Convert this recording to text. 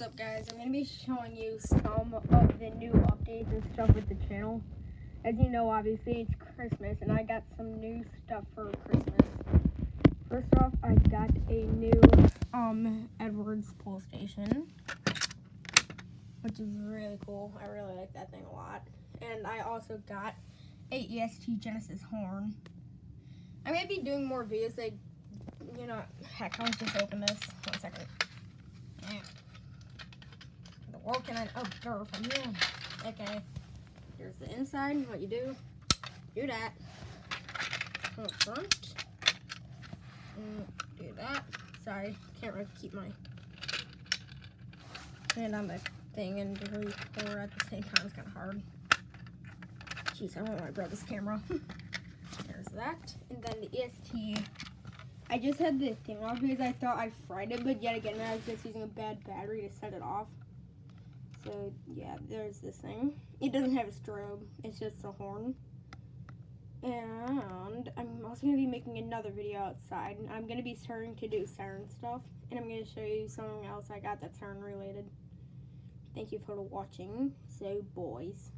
What's up, guys? I'm going to be showing you some of the new updates and stuff with the channel. As you know, obviously, it's Christmas, and I got some new stuff for Christmas. First off, I got a new Edwards pull station, which is really cool. I really like that thing a lot. And I also got a EST Genesis horn. I'm going to be doing more videos, like, you know, heck, I'll just open this. 1 second. Yeah. The world can observe from here. Okay. Here's the inside. What you do that. Up front. Do that. Sorry, can't really keep my hand on the thing and record at the same time. It's kind of hard. Jeez, I don't want to grab this camera. There's that. And then the EST. I just had the thing off because I thought I fried it, but yet again, I was just using a bad battery to set it off. So, yeah, there's this thing. It doesn't have a strobe. It's just a horn. And I'm also going to be making another video outside. I'm going to be starting to do siren stuff. And I'm going to show you something else I got that's siren related. Thank you for watching. So, boys.